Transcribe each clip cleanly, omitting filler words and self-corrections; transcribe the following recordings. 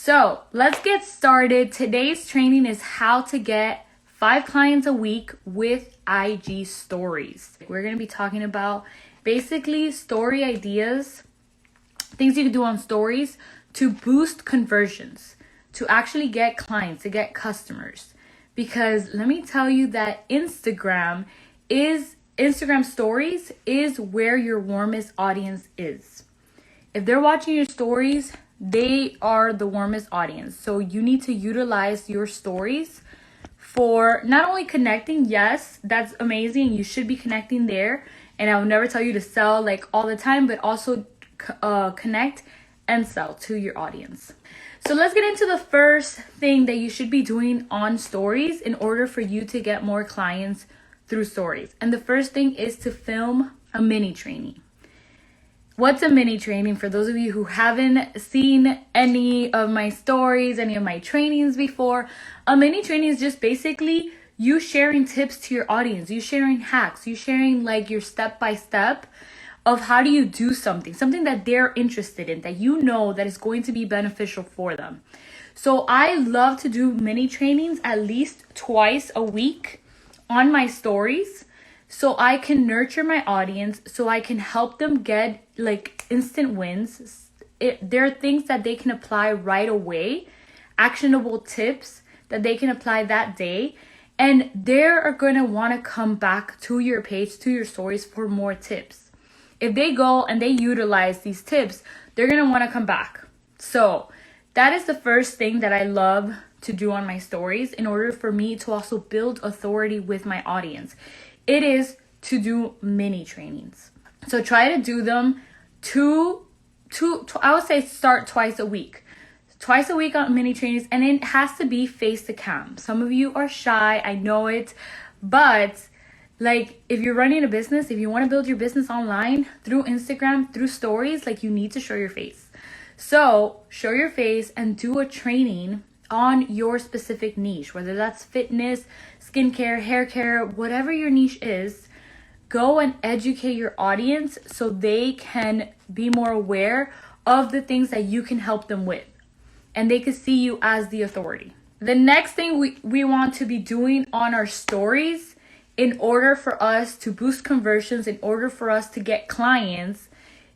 So let's get started. Today's training is how to get 5 clients a week with IG stories. We're going to be talking about basically story ideas, things you can do on stories to boost conversions, to actually get clients, to get customers. Because let me tell you that Instagram stories is where your warmest audience is. If they're watching your stories, they are the warmest audience. So you need to utilize your stories for not only connecting. Yes, that's amazing. You should be connecting there. And I will never tell you to sell like all the time, but also connect and sell to your audience. So let's get into the first thing that you should be doing on stories in order for you to get more clients through stories. And the first thing is to film a mini training. What's a mini training? For those of you who haven't seen any of my stories, any of my trainings before, a mini training is just basically you sharing tips to your audience, you sharing hacks, you sharing like your step-by-step of how do you do something that they're interested in, that you know that is going to be beneficial for them. So I love to do mini trainings at least twice a week on my stories, so I can nurture my audience, so I can help them get like instant wins. There are things that they can apply right away, actionable tips that they can apply that day, and they're going to want to come back to your page, to your stories for more tips. If they go and they utilize these tips, they're going to want to come back. So that is the first thing that I love to do on my stories in order for me to also build authority with my audience. It is to do mini trainings. So try to do them I would say start twice a week. Twice a week on mini trainings, and it has to be face to cam. Some of you are shy, I know it, but like if you're running a business, if you want to build your business online through Instagram, through stories, like you need to show your face. So show your face and do a training on your specific niche, whether that's fitness, skincare, hair care, whatever your niche is. Go and educate your audience so they can be more aware of the things that you can help them with, and they can see you as the authority. The next thing we want to be doing on our stories in order for us to boost conversions, in order for us to get clients,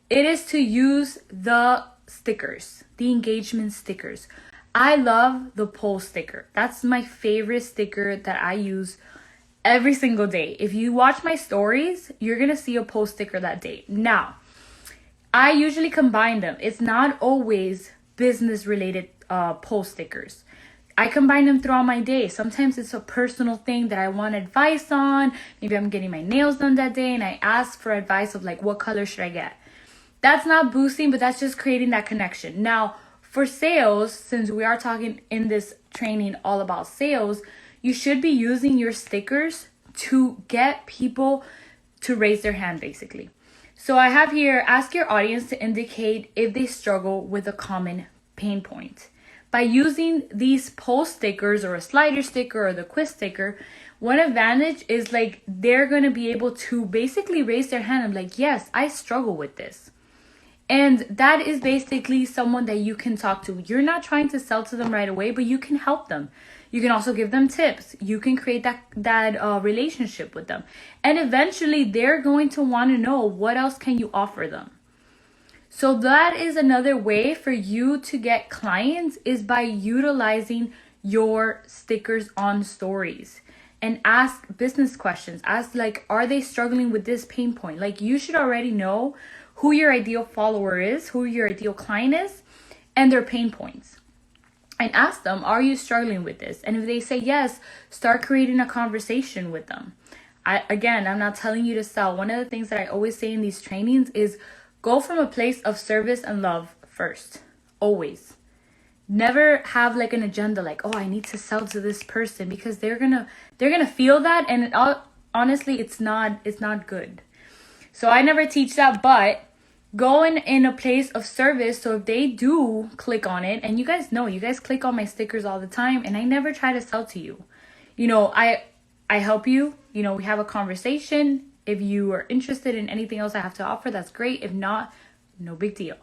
it is to use the stickers, the engagement stickers. I love the poll sticker. That's my favorite sticker that I use every single day. If you watch my stories, you're going to see a poll sticker that day. Now, I usually combine them. It's not always business related poll stickers. I combine them throughout my day. Sometimes it's a personal thing that I want advice on. Maybe I'm getting my nails done that day and I ask for advice of like, what color should I get? That's not boosting, but that's just creating that connection. Now, for sales, since we are talking in this training all about sales, you should be using your stickers to get people to raise their hand, basically. So I have here, ask your audience to indicate if they struggle with a common pain point. By using these poll stickers or a slider sticker or the quiz sticker, one advantage is like they're going to be able to basically raise their hand and like, yes, I struggle with this. And that is basically someone that you can talk to. You're not trying to sell to them right away, but you can help them. You can also give them tips. You can create that relationship with them. And eventually they're going to want to know what else can you offer them. So that is another way for you to get clients, is by utilizing your stickers on stories. And ask business questions. Ask like, are they struggling with this pain point? Like you should already know who your ideal follower is, who your ideal client is, and their pain points. And ask them, are you struggling with this? And if they say yes, start creating a conversation with them. I'm not telling you to sell. One of the things that I always say in these trainings is go from a place of service and love first. Always. Never have like an agenda like, oh, I need to sell to this person, because they're gonna feel that, and honestly, it's not good. So I never teach that, but go in a place of service. So if they do click on it, and you guys click on my stickers all the time, and I never try to sell to you. I help you. We have a conversation. If you are interested in anything else I have to offer, that's great. If not, no big deal.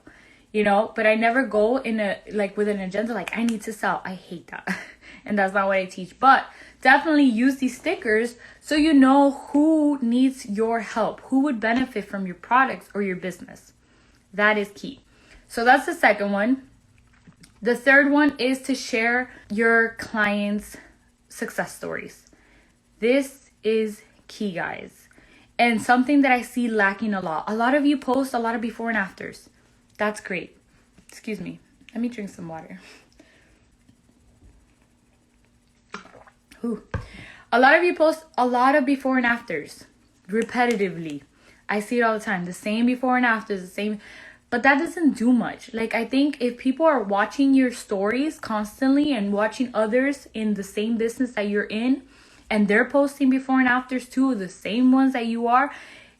but I never go in a like with an agenda like I need to sell. I hate that. And that's not what I teach. But definitely use these stickers so you know who needs your help, who would benefit from your products or your business. That is key. So that's the second one. The third one is to share your clients' success stories. This is key, guys. And something that I see lacking a lot. A lot of you post a lot of before and afters. That's great. Excuse me. Let me drink some water. Ooh. A lot of you post a lot of before and afters repetitively. I see it all the time. The same before and afters, the same. But that doesn't do much. Like, I think if people are watching your stories constantly and watching others in the same business that you're in, and they're posting before and afters too, the same ones that you are,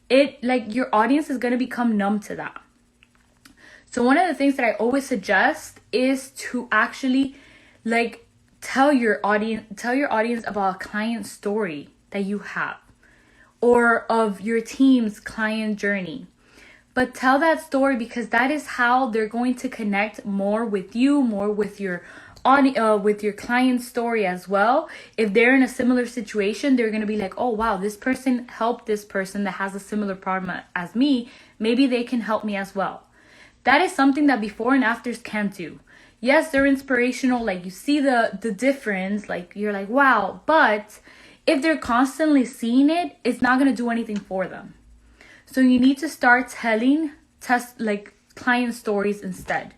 it like your audience is going to become numb to that. So one of the things that I always suggest is to actually like tell your audience about a client story that you have or of your team's client journey. But tell that story because that is how they're going to connect more with you, more with your client story as well. If they're in a similar situation, they're going to be like, oh, wow, this person helped this person that has a similar problem as me. Maybe they can help me as well. That is something that before and afters can't do. Yes, they're inspirational. Like you see the difference, like you're like, wow. But if they're constantly seeing it, it's not going to do anything for them. So you need to start telling client stories instead.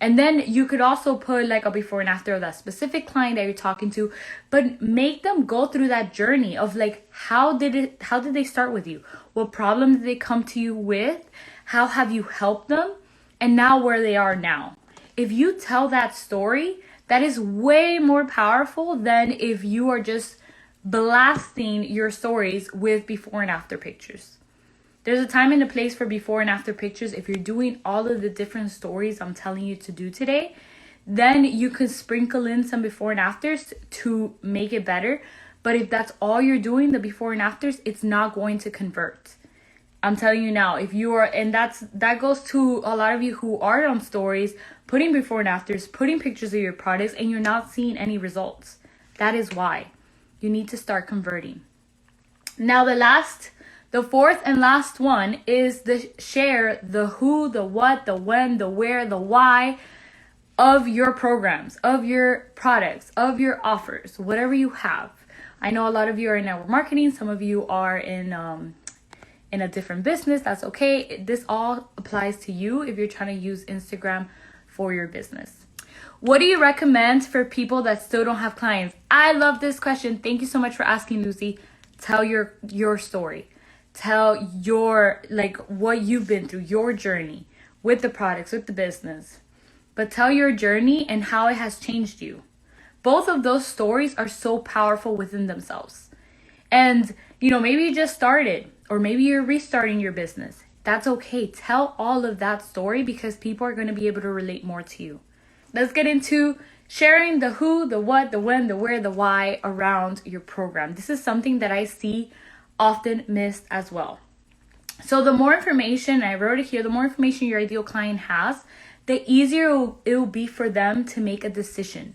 And then you could also put like a before and after of that specific client that you're talking to, but make them go through that journey of like, how did they start with you? What problem did they come to you with? How have you helped them? And now where they are now. If you tell that story, that is way more powerful than if you are just blasting your stories with before and after pictures. There's a time and a place for before and after pictures. If you're doing all of the different stories I'm telling you to do today, then you can sprinkle in some before and afters to make it better. But if that's all you're doing, the before and afters, it's not going to convert. I'm telling you now, if you are, and that goes to a lot of you who are on stories, putting before and afters, putting pictures of your products, and you're not seeing any results. That is why you need to start converting. Now, the fourth and last one is share the who, the what, the when, the where, the why of your programs, of your products, of your offers, whatever you have. I know a lot of you are in network marketing. Some of you are in a different business. That's okay. This all applies to you if you're trying to use Instagram for your business. What do you recommend for people that still don't have clients? I love this question. Thank you so much for asking, Lucy. Tell your story. Tell what you've been through, your journey with the products, with the business. But tell your journey and how it has changed you. Both of those stories are so powerful within themselves. And, maybe you just started or maybe you're restarting your business. That's okay. Tell all of that story because people are going to be able to relate more to you. Let's get into sharing the who, the what, the when, the where, the why around your program. This is something that I see often missed as well. So the more information, I wrote it here, the more information your ideal client has, the easier it will be for them to make a decision.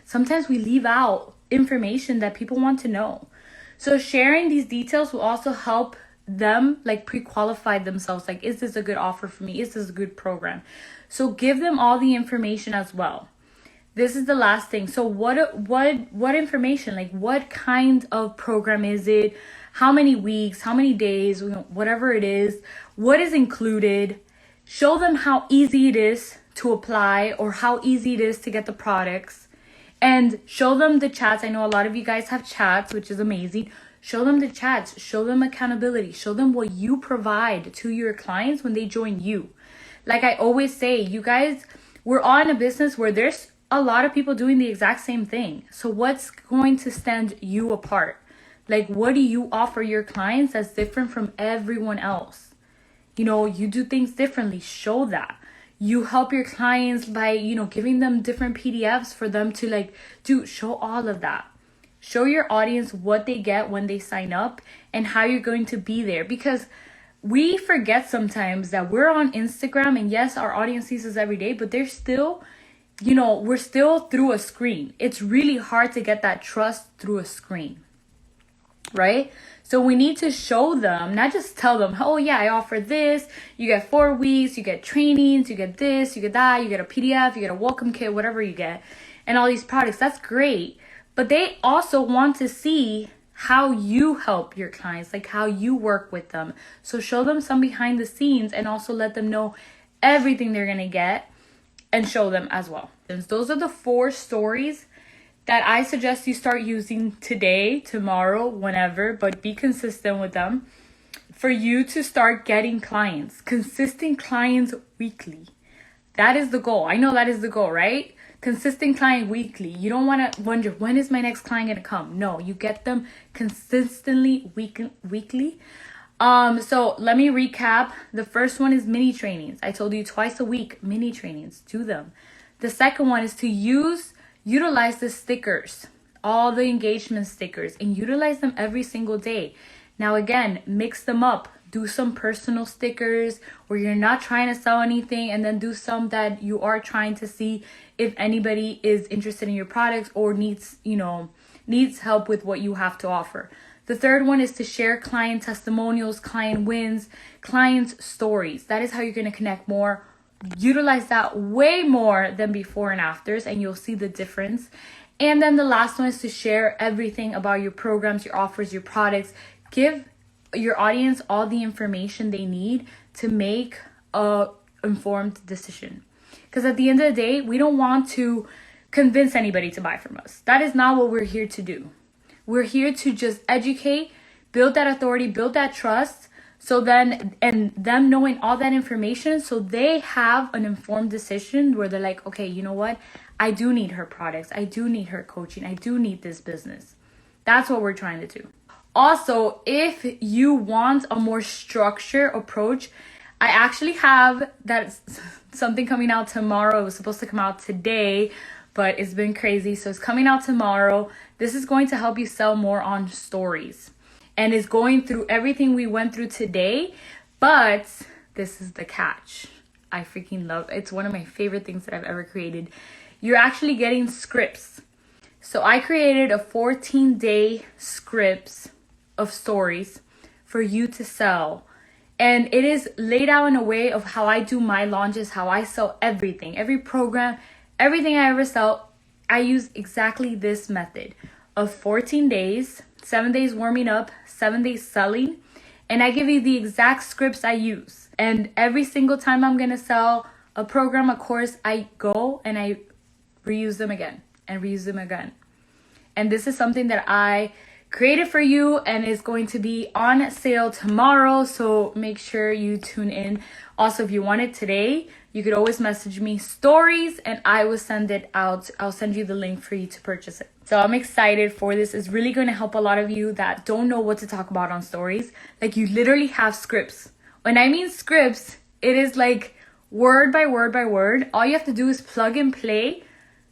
Sometimes we leave out information that people want to know. So sharing these details will also help them pre-qualify themselves. Is this a good offer for me? Is this a good program? So give them all the information as well. This is the last thing. So what information? What kind of program is it? How many weeks, how many days, whatever it is, what is included. Show them how easy it is to apply or how easy it is to get the products. And show them the chats. I know a lot of you guys have chats, which is amazing. Show them the chats. Show them accountability. Show them what you provide to your clients when they join you. Like I always say, you guys, we're all in a business where there's a lot of people doing the exact same thing. So what's going to stand you apart? What do you offer your clients that's different from everyone else? You do things differently. Show that. You help your clients by, giving them different PDFs for them to show all of that. Show your audience what they get when they sign up and how you're going to be there. Because we forget sometimes that we're on Instagram, and yes, our audience sees us every day, but they're still, we're still through a screen. It's really hard to get that trust through a screen, right? So we need to show them, not just tell them, oh yeah, I offer this, you get 4 weeks, you get trainings, you get this, you get that, you get a PDF, you get a welcome kit, whatever you get, and all these products. That's great. But they also want to see how you help your clients, like how you work with them. So show them some behind the scenes, and also let them know everything they're going to get, and show them as well. And those are the 4 stories that I suggest you start using today, tomorrow, whenever, but be consistent with them for you to start getting clients, consistent clients weekly. That is the goal. I know that is the goal, right? Consistent client weekly. You don't want to wonder, when is my next client going to come? No, you get them consistently weekly. So let me recap. The first one is mini trainings. I told you twice a week, mini trainings, do them. The second one is to utilize the stickers, all the engagement stickers, and utilize them every single day. Now again, mix them up. Do some personal stickers where you're not trying to sell anything, and then do some that you are trying to see if anybody is interested in your products or needs help with what you have to offer. The third one is to share client testimonials, client wins, client stories. That is how you're going to connect more. Utilize that way more than before and afters, and you'll see the difference. And then the last one is to share everything about your programs, your offers, your products. Give your audience all the information they need to make a informed decision. Because at the end of the day, we don't want to convince anybody to buy from us. That is not what we're here to do. We're here to just educate, build that authority, build that trust, so then, and them knowing all that information, so they have an informed decision where they're like, okay, you know what? I do need her products. I do need her coaching. I do need this business. That's what we're trying to do. Also, if you want a more structured approach, I actually have something coming out tomorrow. It was supposed to come out today, but it's been crazy. So it's coming out tomorrow. This is going to help you sell more on stories. And it's going through everything we went through today. But this is the catch. I freaking love it. It's one of my favorite things that I've ever created. You're actually getting scripts. So I created a 14-day scripts of stories for you to sell. And it is laid out in a way of how I do my launches, how I sell everything, every program, everything I ever sell. I use exactly this method of 14 days, 7 days warming up, 7 days selling. And I give you the exact scripts I use. And every single time I'm going to sell a program, a course, I go and I reuse them again and reuse them again. And this is something that I created for you and is going to be on sale tomorrow. So make sure you tune in. Also, if you want it today, you could always message me stories and I will send it out. I'll send you the link for you to purchase it. So I'm excited for this. It's really going to help a lot of you that don't know what to talk about on stories. Like, you literally have scripts. When I mean scripts, it is like word by word by word. All you have to do is plug and play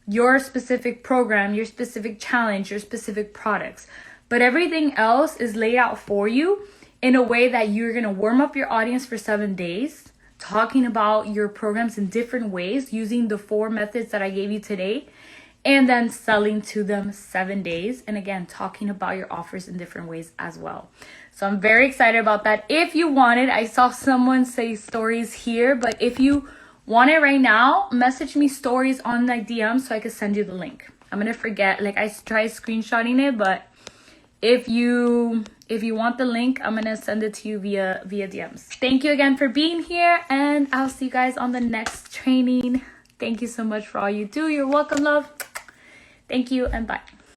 your specific program, your specific challenge, your specific products. But everything else is laid out for you in a way that you're going to warm up your audience for 7 days, talking about your programs in different ways using the 4 methods that I gave you today, and then selling to them 7 days. And again, talking about your offers in different ways as well. So I'm very excited about that. If you want it, I saw someone say stories here, but if you want it right now, message me stories on my DM so I can send you the link. I'm going to forget, like I tried screenshotting it, but if you want the link, I'm going to send it to you via DMs. Thank you again for being here, and I'll see you guys on the next training. Thank you so much for all you do. You're welcome, love. Thank you, and bye.